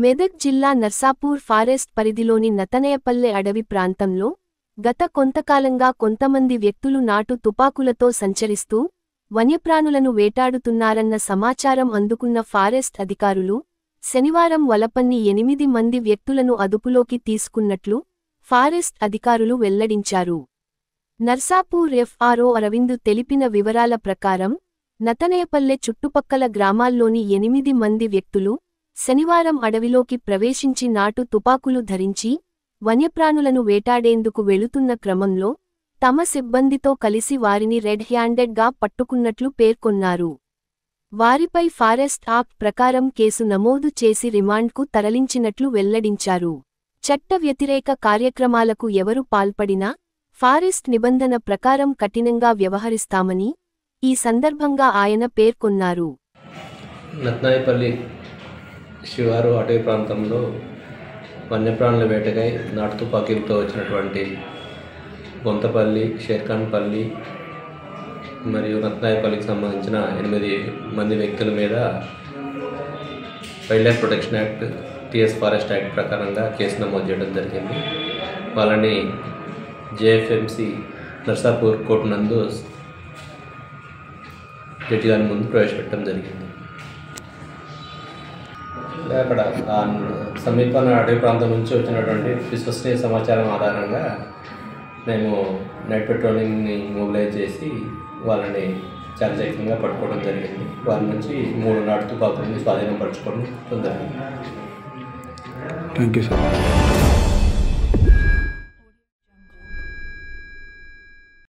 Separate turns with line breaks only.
మెదక్ జిల్లా నర్సాపూర్ ఫారెస్ట్ పరిధిలోని నతనయపల్లె అడవి ప్రాంతంలో గత కొంతకాలంగా కొంతమంది వ్యక్తులు నాటు తుపాకులతో సంచరిస్తూ వన్యప్రాణులను వేటాడుతున్నారన్న సమాచారం అందుకున్న ఫారెస్ట్ అధికారులు శనివారం వలపన్ని 8 మంది వ్యక్తులను అదుపులోకి తీసుకున్నట్లు ఫారెస్ట్ అధికారులు వెల్లడించారు. నర్సాపూర్ ఎఫ్ఆర్ఓ అరవింద్ తెలిపిన వివరాల ప్రకారం నతనయపల్లె చుట్టుపక్కల గ్రామాల్లోని 8 మంది వ్యక్తులు శనివారం అడవిలోకి ప్రవేశించి నాటు తుపాకులు ధరించి వన్యప్రాణులను వేటాడేందుకు వెళుతున్న క్రమంలో తమ సిబ్బందితో కలిసి వారిని రెడ్ హ్యాండెడ్గా పట్టుకున్నట్లు పేర్కొన్నారు. వారిపై ఫారెస్ట్ యాక్ట్ ప్రకారం కేసు నమోదు చేసి రిమాండ్కు తరలించినట్లు వెల్లడించారు. చట్ట వ్యతిరేక కార్యక్రమాలకు ఎవరు పాల్పడినా ఫారెస్ట్ నిబంధన ప్రకారం కఠినంగా వ్యవహరిస్తామని ఈ సందర్భంగా ఆయన పేర్కొన్నారు.
నత్నాయపల్లి శివారు అటవీ ప్రాంతంలో వన్యప్రాణుల వేటకై నాటు తుపాకీలతో వచ్చినటువంటి బొంతపల్లి, షేర్ఖాన్పల్లి మరియు నత్నాయపల్లికి సంబంధించిన 8 మంది వ్యక్తుల మీద wild life protection act, TS forest act ప్రకారంగా కేసు నమోదు చేయడం జరిగింది. వాళ్ళని జేఎఫ్ఎంసి నర్సాపూర్ కోర్టు నందు జడ్జి గారి ముందు ప్రవేశపెట్టడం జరిగింది. అక్కడ సమీప అటవీ ప్రాంతం నుంచి వచ్చినటువంటి విశ్వసనీయ సమాచారం ఆధారంగా మేము నైట్ పెట్రోలింగ్ని మొబిలైజ్ చేసి వాళ్ళని చారిత్రకంగా పట్టుకోవడం జరిగింది. వారి నుంచి 3 నాటు తుపాకులని స్వాధీనం పరచుకోవడం జరిగింది.
Thank you sir.